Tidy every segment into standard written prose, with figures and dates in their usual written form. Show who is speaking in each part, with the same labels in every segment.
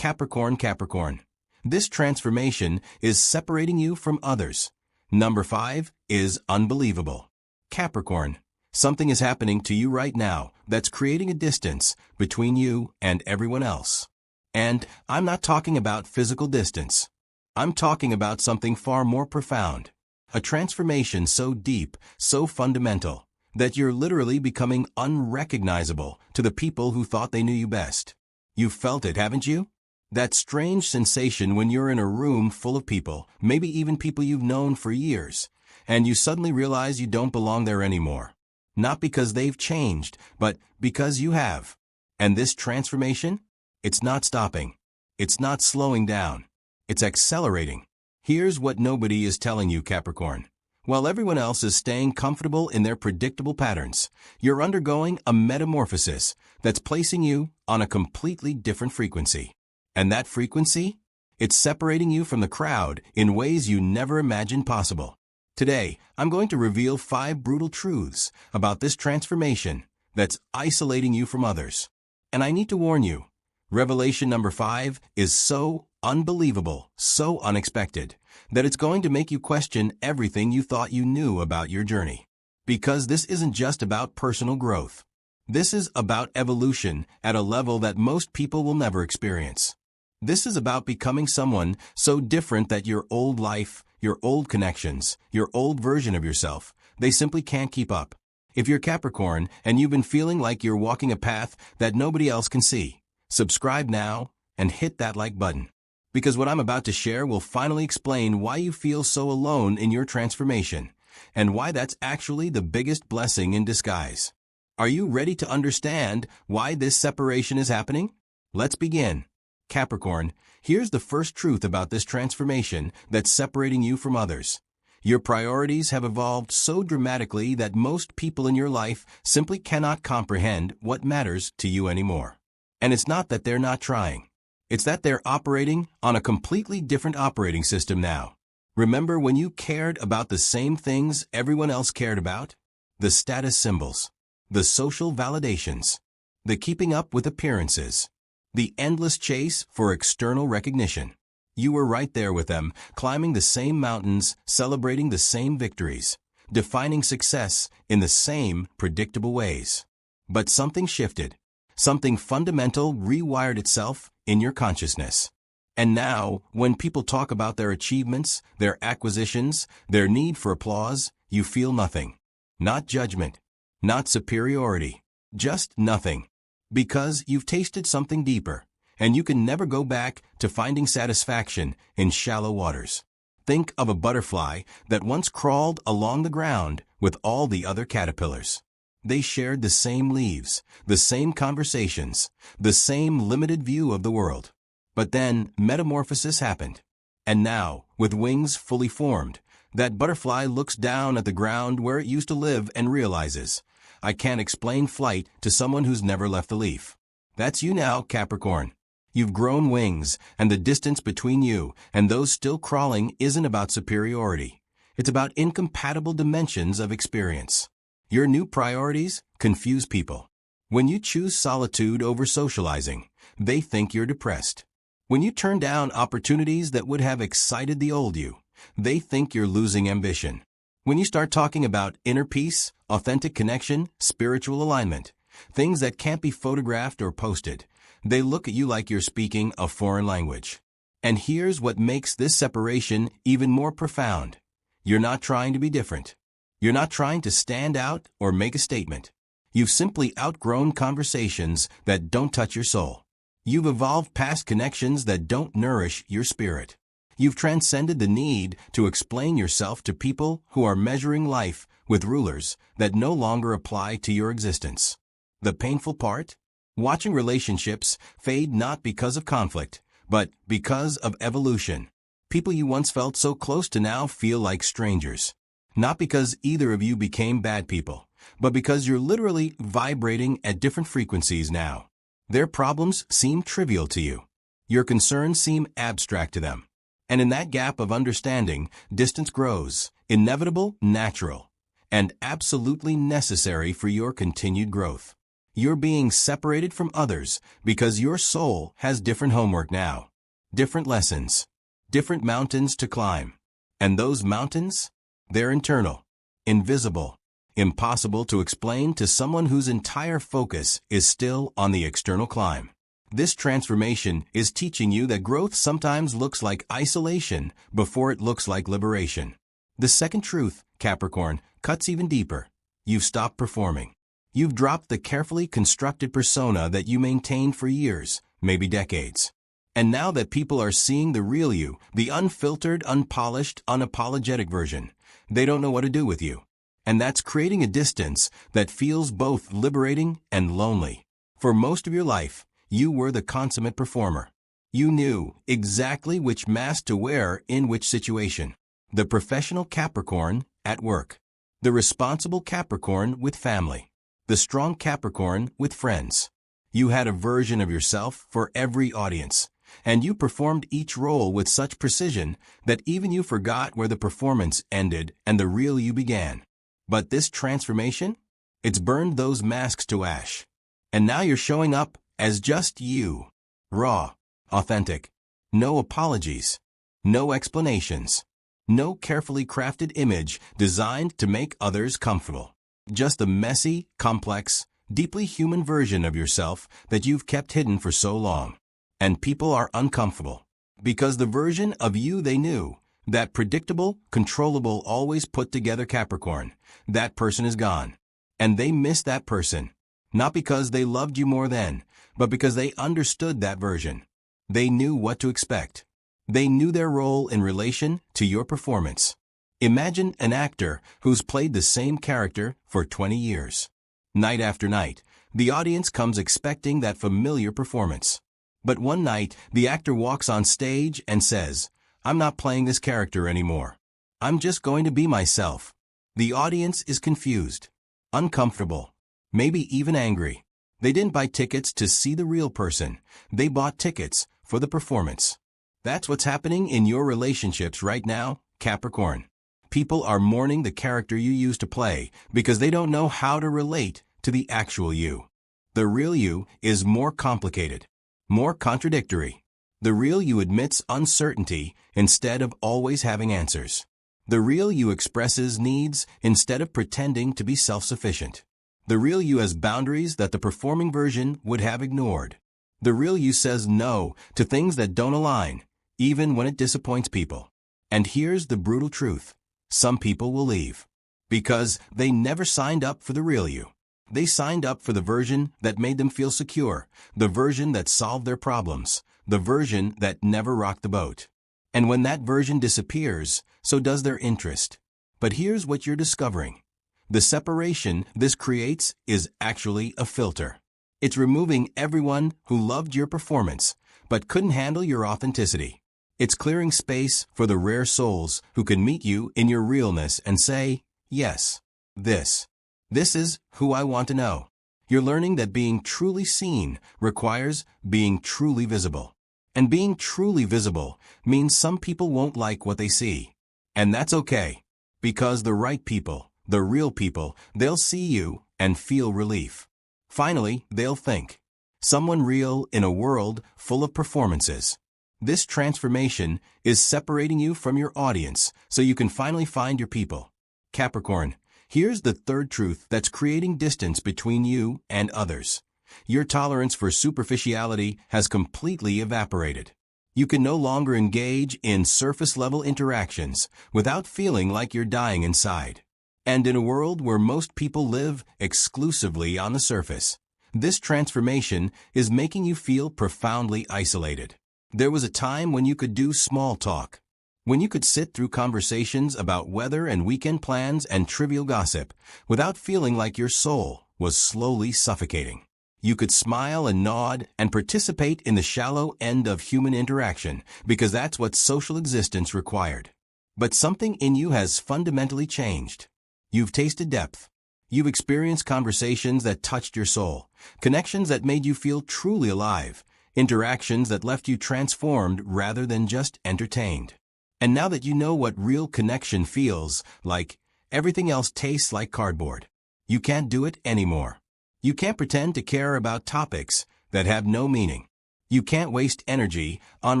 Speaker 1: Capricorn. This transformation is separating you from others. Number 5 is unbelievable. Capricorn, something is happening to you right now that's creating a distance between you and everyone else. And I'm not talking about physical distance. I'm talking about something far more profound. A transformation so deep, so fundamental, that you're literally becoming unrecognizable to the people who thought they knew you best. You've felt it, haven't you? That strange sensation when you're in a room full of people, maybe even people you've known for years, and you suddenly realize you don't belong there anymore. Not because they've changed, but because you have. And this transformation? It's not stopping. It's not slowing down. It's accelerating. Here's what nobody is telling you, Capricorn. While everyone else is staying comfortable in their predictable patterns, you're undergoing a metamorphosis that's placing you on a completely different frequency. And that frequency? It's separating you from the crowd in ways you never imagined possible. Today, I'm going to reveal 5 brutal truths about this transformation that's isolating you from others. And I need to warn you, revelation number 5 is so unbelievable, so unexpected, that it's going to make you question everything you thought you knew about your journey. Because this isn't just about personal growth. This is about evolution at a level that most people will never experience. This is about becoming someone so different that your old life, your old connections, your old version of yourself, they simply can't keep up. If you're Capricorn and you've been feeling like you're walking a path that nobody else can see, subscribe now and hit that like button. Because what I'm about to share will finally explain why you feel so alone in your transformation and why that's actually the biggest blessing in disguise. Are you ready to understand why this separation is happening? Let's begin. Capricorn, here's the first truth about this transformation that's separating you from others. Your priorities have evolved so dramatically that most people in your life simply cannot comprehend what matters to you anymore. And it's not that they're not trying. It's that they're operating on a completely different operating system now. Remember when you cared about the same things everyone else cared about? The status symbols, the social validations, the keeping up with appearances, the endless chase for external recognition. You were right there with them, climbing the same mountains, celebrating the same victories, defining success in the same predictable ways. But something shifted. Something fundamental rewired itself in your consciousness. And now, when people talk about their achievements, their acquisitions, their need for applause, you feel nothing. Not judgment, not superiority, just nothing. Because you've tasted something deeper, and you can never go back to finding satisfaction in shallow waters. Think of a butterfly that once crawled along the ground with all the other caterpillars. They shared the same leaves, the same conversations, the same limited view of the world. But then metamorphosis happened. And now, with wings fully formed, that butterfly looks down at the ground where it used to live and realizes, I can't explain flight to someone who's never left the leaf. That's you now, Capricorn. You've grown wings, and the distance between you and those still crawling isn't about superiority. It's about incompatible dimensions of experience. Your new priorities confuse people. When you choose solitude over socializing, they think you're depressed. When you turn down opportunities that would have excited the old you, they think you're losing ambition. When you start talking about inner peace, authentic connection, spiritual alignment, things that can't be photographed or posted, they look at you like you're speaking a foreign language. And here's what makes this separation even more profound. You're not trying to be different. You're not trying to stand out or make a statement. You've simply outgrown conversations that don't touch your soul. You've evolved past connections that don't nourish your spirit. You've transcended the need to explain yourself to people who are measuring life with rulers that no longer apply to your existence. The painful part? Watching relationships fade not because of conflict, but because of evolution. People you once felt so close to now feel like strangers. Not because either of you became bad people, but because you're literally vibrating at different frequencies now. Their problems seem trivial to you. Your concerns seem abstract to them. And in that gap of understanding, distance grows, inevitable, natural, and absolutely necessary for your continued growth. You're being separated from others because your soul has different homework now, different lessons, different mountains to climb. And those mountains? They're internal, invisible, impossible to explain to someone whose entire focus is still on the external climb. This transformation is teaching you that growth sometimes looks like isolation before it looks like liberation. The second truth, Capricorn, cuts even deeper. You've stopped performing. You've dropped the carefully constructed persona that you maintained for years, maybe decades. And now that people are seeing the real you, the unfiltered, unpolished, unapologetic version, they don't know what to do with you. And that's creating a distance that feels both liberating and lonely. For most of your life, you were the consummate performer. You knew exactly which mask to wear in which situation. The professional Capricorn at work. The responsible Capricorn with family. The strong Capricorn with friends. You had a version of yourself for every audience, and you performed each role with such precision that even you forgot where the performance ended and the real you began. But this transformation? It's burned those masks to ash. And now you're showing up as just you. Raw, authentic. No apologies. No explanations. No carefully crafted image designed to make others comfortable. Just a messy, complex, deeply human version of yourself that you've kept hidden for so long. And people are uncomfortable. Because the version of you they knew, that predictable, controllable, always put together Capricorn, that person is gone. And they miss that person. Not because they loved you more then, but because they understood that version. They knew what to expect. They knew their role in relation to your performance. Imagine an actor who's played the same character for 20 years. Night after night, the audience comes expecting that familiar performance. But one night, the actor walks on stage and says, "I'm not playing this character anymore. I'm just going to be myself." The audience is confused, uncomfortable, maybe even angry. They didn't buy tickets to see the real person. They bought tickets for the performance. That's what's happening in your relationships right now, Capricorn. People are mourning the character you used to play because they don't know how to relate to the actual you. The real you is more complicated, more contradictory. The real you admits uncertainty instead of always having answers. The real you expresses needs instead of pretending to be self-sufficient. The real you has boundaries that the performing version would have ignored. The real you says no to things that don't align, even when it disappoints people. And here's the brutal truth. Some people will leave because they never signed up for the real you. They signed up for the version that made them feel secure, the version that solved their problems, the version that never rocked the boat. And when that version disappears, so does their interest. But here's what you're discovering. The separation this creates is actually a filter. It's removing everyone who loved your performance but couldn't handle your authenticity. It's clearing space for the rare souls who can meet you in your realness and say, yes, this is who I want to know. You're learning that being truly seen requires being truly visible. And being truly visible means some people won't like what they see. And that's okay, because the right people, the real people, they'll see you and feel relief. Finally, they'll think. Someone real in a world full of performances. This transformation is separating you from your audience so you can finally find your people. Capricorn, here's the third truth that's creating distance between you and others. Your tolerance for superficiality has completely evaporated. You can no longer engage in surface-level interactions without feeling like you're dying inside. And in a world where most people live exclusively on the surface, this transformation is making you feel profoundly isolated. There was a time when you could do small talk, when you could sit through conversations about weather and weekend plans and trivial gossip without feeling like your soul was slowly suffocating. You could smile and nod and participate in the shallow end of human interaction because that's what social existence required. But something in you has fundamentally changed. You've tasted depth. You've experienced conversations that touched your soul, connections that made you feel truly alive, interactions that left you transformed rather than just entertained. And now that you know what real connection feels like, everything else tastes like cardboard. You can't do it anymore. You can't pretend to care about topics that have no meaning. You can't waste energy on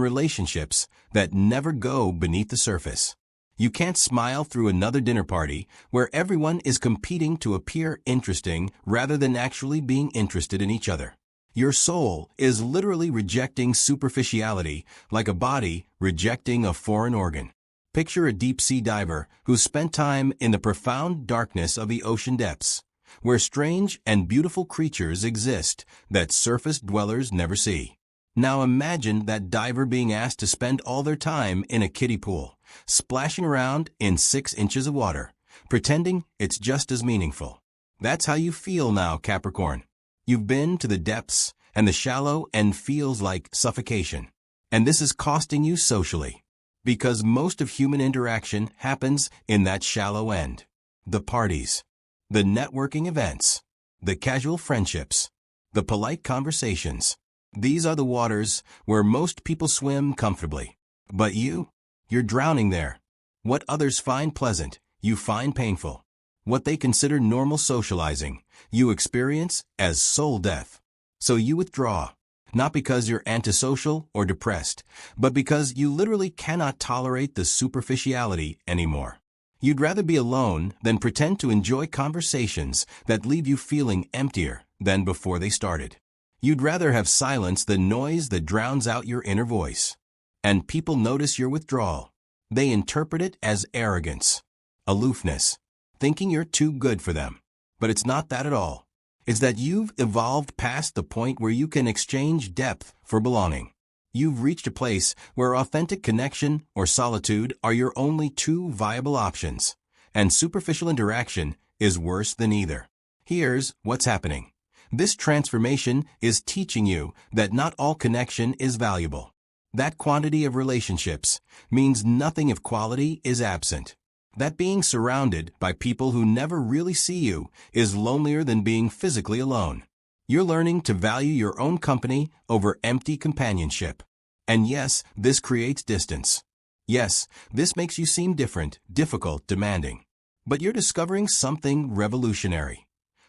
Speaker 1: relationships that never go beneath the surface. You can't smile through another dinner party where everyone is competing to appear interesting rather than actually being interested in each other. Your soul is literally rejecting superficiality like a body rejecting a foreign organ. Picture a deep-sea diver who's spent time in the profound darkness of the ocean depths, where strange and beautiful creatures exist that surface dwellers never see. Now imagine that diver being asked to spend all their time in a kiddie pool, splashing around in 6 inches of water, pretending it's just as meaningful. That's how you feel now, Capricorn. You've been to the depths and the shallow and feels like suffocation. And this is costing you socially, because most of human interaction happens in that shallow end. The parties, the networking events, the casual friendships, the polite conversations. These are the waters where most people swim comfortably. But you're drowning there. What others find pleasant, you find painful. What they consider normal socializing, you experience as soul death. So you withdraw, not because you're antisocial or depressed, but because you literally cannot tolerate the superficiality anymore. You'd rather be alone than pretend to enjoy conversations that leave you feeling emptier than before they started. You'd rather have silence than noise that drowns out your inner voice. And people notice your withdrawal. They interpret it as arrogance, aloofness, thinking you're too good for them. But it's not that at all. It's that you've evolved past the point where you can exchange depth for belonging. You've reached a place where authentic connection or solitude are your only 2 viable options, and superficial interaction is worse than either. Here's what's happening. This transformation is teaching you that not all connection is valuable. That quantity of relationships means nothing if quality is absent. That being surrounded by people who never really see you is lonelier than being physically alone. You're learning to value your own company over empty companionship. And yes, this creates distance. Yes, this makes you seem different, difficult, demanding. But you're discovering something revolutionary.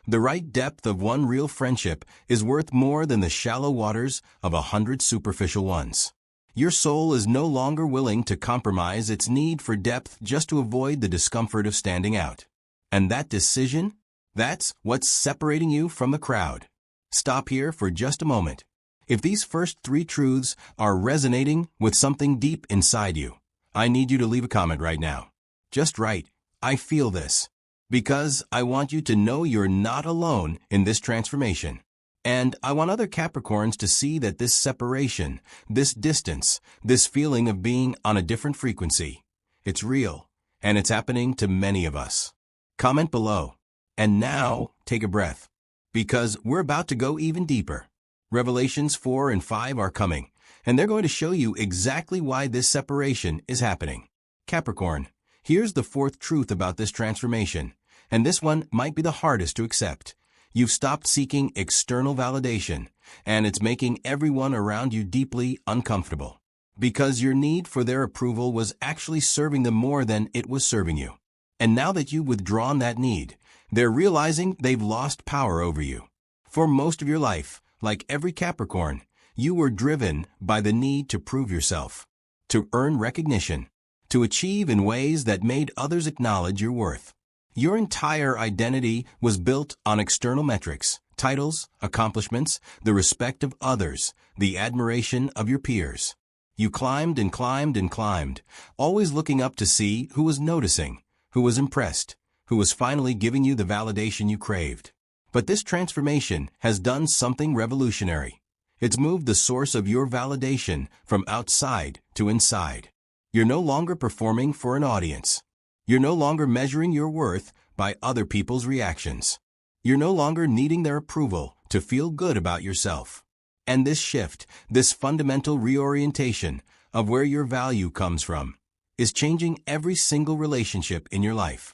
Speaker 1: The right depth of one real friendship is worth more than the shallow waters of 100 superficial ones. Your soul is no longer willing to compromise its need for depth just to avoid the discomfort of standing out. And that decision? That's what's separating you from the crowd. Stop here for just a moment. If these first 3 truths are resonating with something deep inside you, I need you to leave a comment right now. Just write, "I feel this," because I want you to know you're not alone in this transformation. And I want other Capricorns to see that this separation, this distance, this feeling of being on a different frequency, it's real, and it's happening to many of us. Comment below. And now, take a breath, because we're about to go even deeper. Revelations 4 and 5 are coming, and they're going to show you exactly why this separation is happening. Capricorn, here's the 4th truth about this transformation, and this one might be the hardest to accept. You've stopped seeking external validation, and it's making everyone around you deeply uncomfortable, because your need for their approval was actually serving them more than it was serving you. And now that you've withdrawn that need, they're realizing they've lost power over you. For most of your life, like every Capricorn, you were driven by the need to prove yourself, to earn recognition, to achieve in ways that made others acknowledge your worth. Your entire identity was built on external metrics, titles, accomplishments, the respect of others, the admiration of your peers. You climbed and climbed and climbed, always looking up to see who was noticing, who was impressed, who was finally giving you the validation you craved. But this transformation has done something revolutionary. It's moved the source of your validation from outside to inside. You're no longer performing for an audience. You're no longer measuring your worth by other people's reactions. You're no longer needing their approval to feel good about yourself. And this shift, this fundamental reorientation of where your value comes from, is changing every single relationship in your life.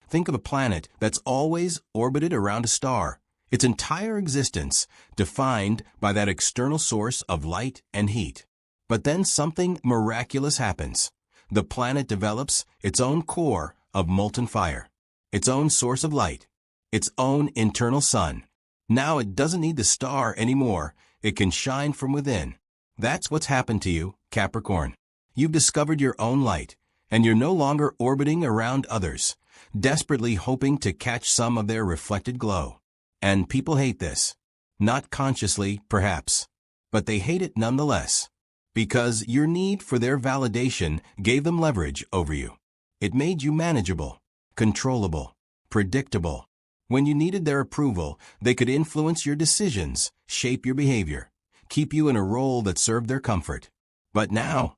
Speaker 1: Think of a planet that's always orbited around a star, its entire existence defined by that external source of light and heat. But then something miraculous happens. The planet develops its own core of molten fire, its own source of light, its own internal sun. Now it doesn't need the star anymore. It can shine from within. That's what's happened to you, Capricorn. You've discovered your own light, and you're no longer orbiting around others, desperately hoping to catch some of their reflected glow. And people hate this. Not consciously, perhaps, but they hate it nonetheless. Because your need for their validation gave them leverage over you. It made you manageable, controllable, predictable. When you needed their approval, they could influence your decisions, shape your behavior, keep you in a role that served their comfort. But now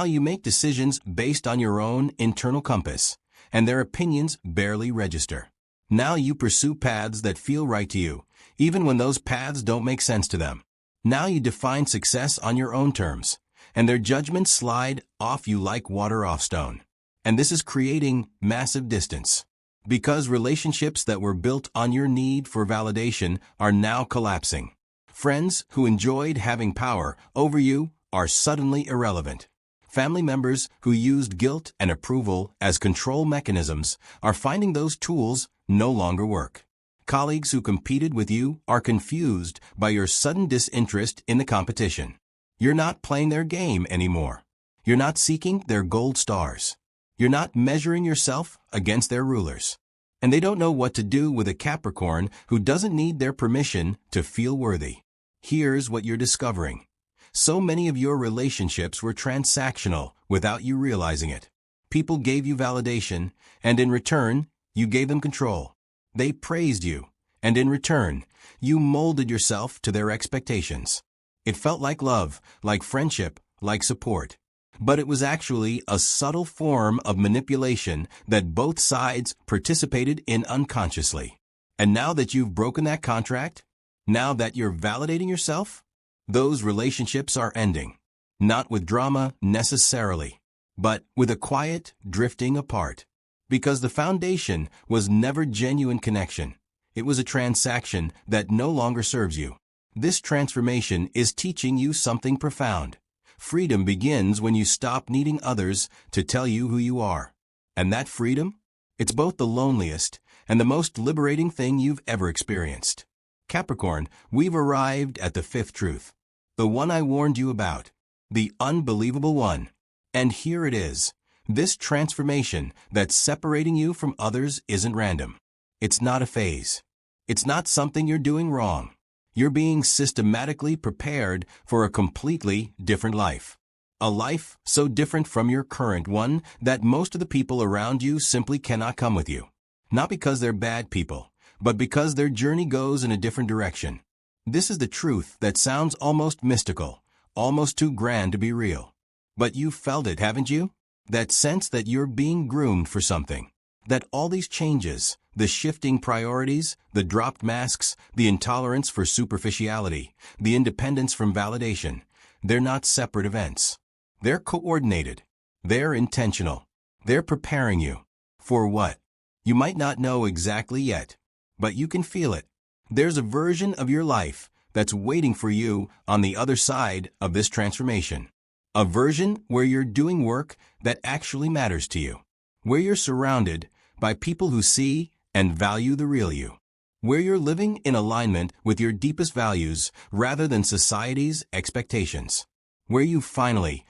Speaker 1: you make decisions based on your own internal compass, and their opinions barely register. Now you pursue paths that feel right to you, even when those paths don't make sense to them. Now you define success on your own terms, and their judgments slide off you like water off stone. And this is creating massive distance. Because relationships that were built on your need for validation are now collapsing. Friends who enjoyed having power over you are suddenly irrelevant. Family members who used guilt and approval as control mechanisms are finding those tools no longer work. Colleagues who competed with you are confused by your sudden disinterest in the competition. You're not playing their game anymore. You're not seeking their gold stars. You're not measuring yourself against their rulers. And they don't know what to do with a Capricorn who doesn't need their permission to feel worthy. Here's what you're discovering. So many of your relationships were transactional without you realizing it. People gave you validation, and in return, you gave them control. They praised you, and in return, you molded yourself to their expectations. It felt like love, like friendship, like support. But it was actually a subtle form of manipulation that both sides participated in unconsciously. And now that you've broken that contract, now that you're validating yourself, those relationships are ending. Not with drama necessarily, but with a quiet drifting apart. Because the foundation was never genuine connection. It was a transaction that no longer serves you. This transformation is teaching you something profound. Freedom begins when you stop needing others to tell you who you are. And that freedom? It's both the loneliest and the most liberating thing you've ever experienced. Capricorn, we've arrived at the fifth truth. The one I warned you about. The unbelievable one. And here it is. This transformation that's separating you from others isn't random. It's not a phase. It's not something you're doing wrong. You're being systematically prepared for a completely different life. A life so different from your current one that most of the people around you simply cannot come with you. Not because they're bad people, but because their journey goes in a different direction. This is the truth that sounds almost mystical, almost too grand to be real. But you've felt it, haven't you? That sense that you're being groomed for something. That all these changes, the shifting priorities, the dropped masks, the intolerance for superficiality, the independence from validation, they're not separate events. They're coordinated. They're intentional. They're preparing you. For what? You might not know exactly yet, but you can feel it. There's a version of your life that's waiting for you on the other side of this transformation. A version where you're doing work that actually matters to you. Where you're surrounded by people who see and value the real you. Where you're living in alignment with your deepest values rather than society's expectations. Where you finally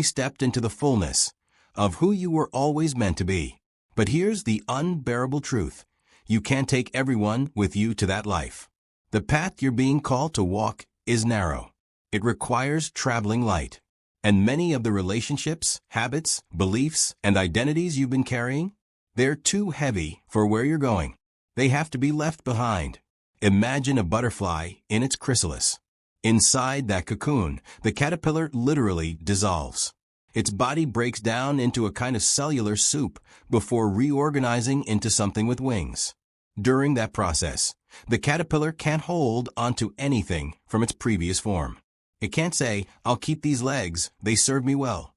Speaker 1: stepped into the fullness of who you were always meant to be. But here's the unbearable truth. You can't take everyone with you to that life. The path you're being called to walk is narrow. It requires traveling light. And many of the relationships, habits, beliefs, and identities you've been carrying, they're too heavy for where you're going. They have to be left behind. Imagine a butterfly in its chrysalis. Inside that cocoon, the caterpillar literally dissolves. Its body breaks down into a kind of cellular soup before reorganizing into something with wings. During that process, the caterpillar can't hold onto anything from its previous form. It can't say, I'll keep these legs, they serve me well.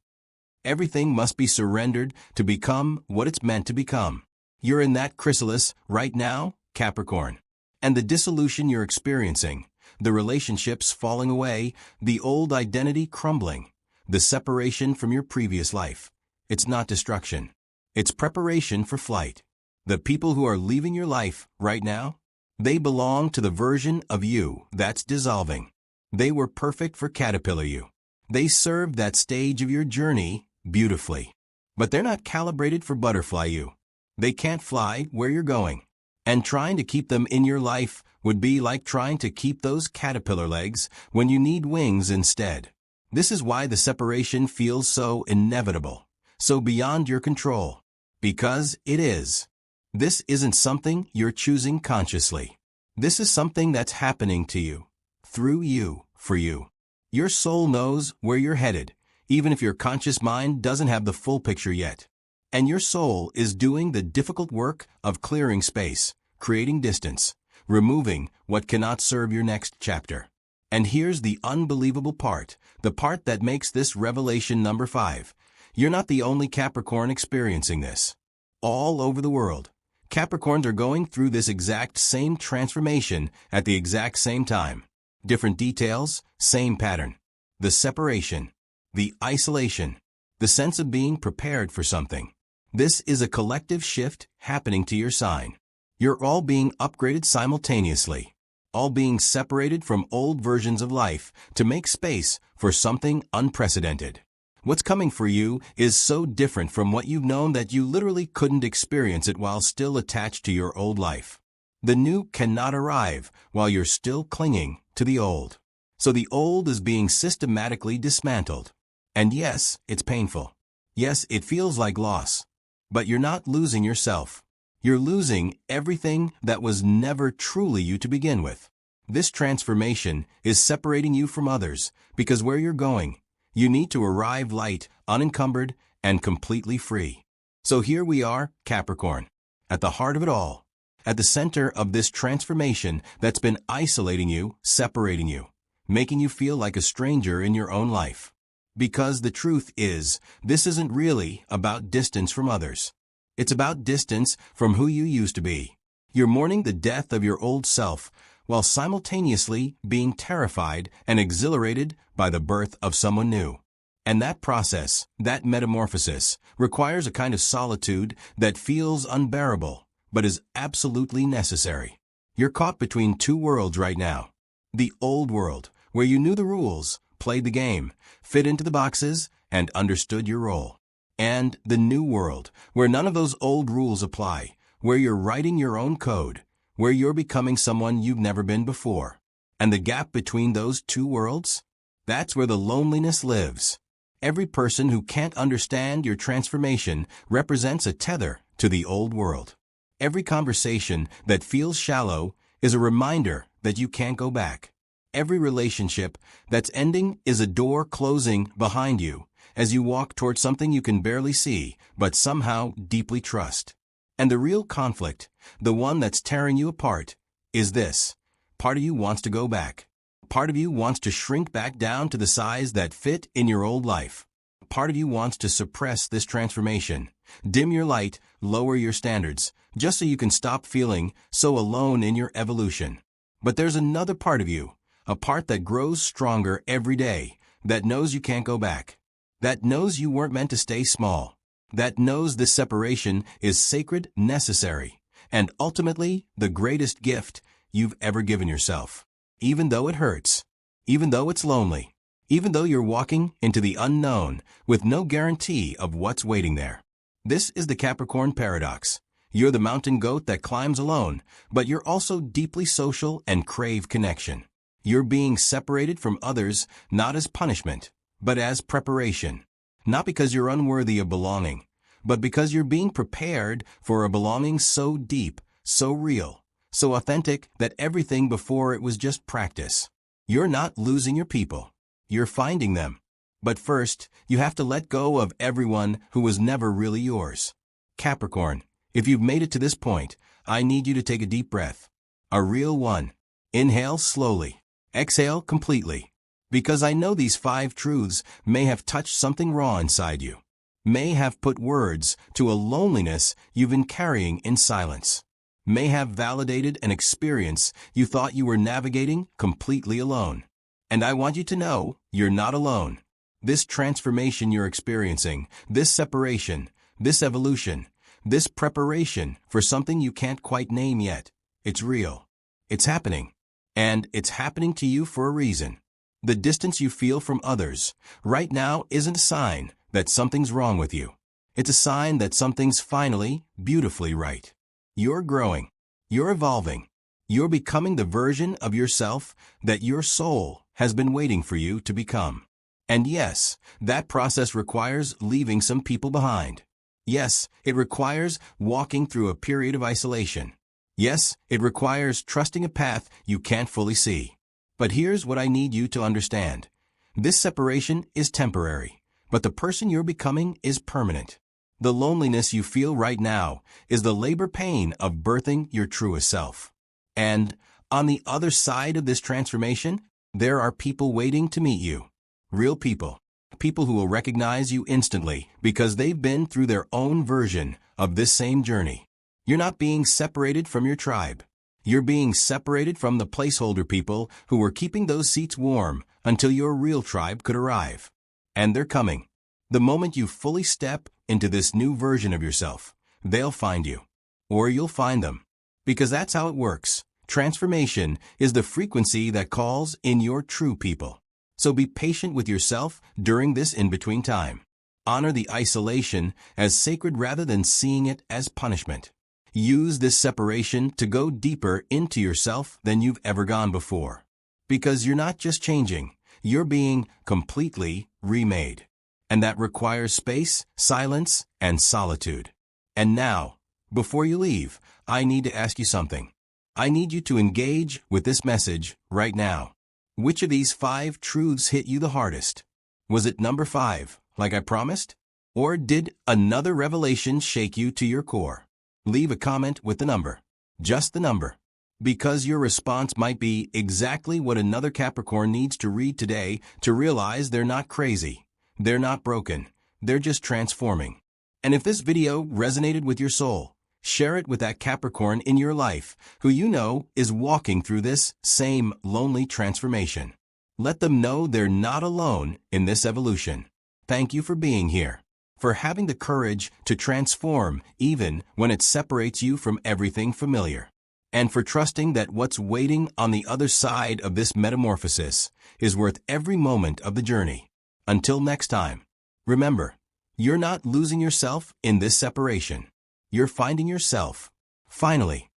Speaker 1: Everything must be surrendered to become what it's meant to become. You're in that chrysalis right now, Capricorn. And the dissolution you're experiencing, the relationships falling away, the old identity crumbling, the separation from your previous life. It's not destruction. It's preparation for flight. The people who are leaving your life right now, They belong to the version of you that's dissolving. They were perfect for caterpillar you. They served that stage of your journey beautifully. But they're not calibrated for butterfly you. They can't fly where you're going. And trying to keep them in your life would be like trying to keep those caterpillar legs when you need wings instead. This is why the separation feels so inevitable, so beyond your control. Because it is. This isn't something you're choosing consciously. This is something that's happening to you, through you, for you. Your soul knows where you're headed, even if your conscious mind doesn't have the full picture yet. And your soul is doing the difficult work of clearing space, creating distance, removing what cannot serve your next chapter. And here's the unbelievable part, the part that makes this revelation number 5. You're not the only Capricorn experiencing this. All over the world, Capricorns are going through this exact same transformation at the exact same time. Different details, same pattern. The separation, the isolation, the sense of being prepared for something. This is a collective shift happening to your sign. You're all being upgraded simultaneously, all being separated from old versions of life to make space for something unprecedented. What's coming for you is so different from what you've known that you literally couldn't experience it while still attached to your old life. The new cannot arrive while you're still clinging to the old. So the old is being systematically dismantled. And yes, it's painful. Yes, it feels like loss. But you're not losing yourself. You're losing everything that was never truly you to begin with. This transformation is separating you from others because where you're going, you need to arrive light, unencumbered, and completely free. So here we are, Capricorn, at the heart of it all, at the center of this transformation that's been isolating you, separating you, making you feel like a stranger in your own life. Because the truth is, this isn't really about distance from others. It's about distance from who you used to be. You're mourning the death of your old self while simultaneously being terrified and exhilarated by the birth of someone new. And that process, that metamorphosis, requires a kind of solitude that feels unbearable, but is absolutely necessary. You're caught between two worlds right now. The old world, where you knew the rules, played the game, fit into the boxes, and understood your role. And the new world, where none of those old rules apply, where you're writing your own code, where you're becoming someone you've never been before. And the gap between those two worlds? That's where the loneliness lives. Every person who can't understand your transformation represents a tether to the old world. Every conversation that feels shallow is a reminder that you can't go back. Every relationship that's ending is a door closing behind you as you walk towards something you can barely see but somehow deeply trust. And the real conflict, the one that's tearing you apart, is this. Part of you wants to go back. Part of you wants to shrink back down to the size that fit in your old life. Part of you wants to suppress this transformation, dim your light, lower your standards, just so you can stop feeling so alone in your evolution. But there's another part of you, a part that grows stronger every day, that knows you can't go back, that knows you weren't meant to stay small, that knows this separation is sacred, necessary, and ultimately the greatest gift you've ever given yourself. Even though it hurts, even though it's lonely, even though you're walking into the unknown with no guarantee of what's waiting there. This is the Capricorn paradox. You're the mountain goat that climbs alone, but you're also deeply social and crave connection. You're being separated from others not as punishment, but as preparation. Not because you're unworthy of belonging, but because you're being prepared for a belonging so deep, so real, so authentic that everything before it was just practice. You're not losing your people. You're finding them. But first, you have to let go of everyone who was never really yours. Capricorn, if you've made it to this point, I need you to take a deep breath. A real one. Inhale slowly. Exhale completely. Because I know these 5 truths may have touched something raw inside you. May have put words to a loneliness you've been carrying in silence. May have validated an experience you thought you were navigating completely alone. And I want you to know you're not alone. This transformation you're experiencing, this separation, this evolution, this preparation for something you can't quite name yet, it's real. It's happening. And it's happening to you for a reason. The distance you feel from others right now isn't a sign that something's wrong with you. It's a sign that something's finally, beautifully right. You're growing. You're evolving. You're becoming the version of yourself that your soul has been waiting for you to become. And yes, that process requires leaving some people behind. Yes, it requires walking through a period of isolation. Yes, it requires trusting a path you can't fully see. But here's what I need you to understand. This separation is temporary, but the person you're becoming is permanent. The loneliness you feel right now is the labor pain of birthing your truest self. And on the other side of this transformation, there are people waiting to meet you. Real people. People who will recognize you instantly because they've been through their own version of this same journey. You're not being separated from your tribe. You're being separated from the placeholder people who were keeping those seats warm until your real tribe could arrive. And they're coming. The moment you fully step into this new version of yourself, they'll find you. Or you'll find them. Because that's how it works. Transformation is the frequency that calls in your true people. So be patient with yourself during this in-between time. Honor the isolation as sacred rather than seeing it as punishment. Use this separation to go deeper into yourself than you've ever gone before. Because you're not just changing, you're being completely remade. And that requires space, silence, and solitude. And now, before you leave, I need to ask you something. I need you to engage with this message right now. Which of these 5 truths hit you the hardest? Was it number 5, like I promised? Or did another revelation shake you to your core? Leave a comment with the number. Just the number. Because your response might be exactly what another Capricorn needs to read today to realize they're not crazy. They're not broken. They're just transforming. And if this video resonated with your soul, share it with that Capricorn in your life who you know is walking through this same lonely transformation. Let them know they're not alone in this evolution. Thank you for being here, for having the courage to transform even when it separates you from everything familiar, and for trusting that what's waiting on the other side of this metamorphosis is worth every moment of the journey. Until next time, remember, you're not losing yourself in this separation. You're finding yourself. Finally.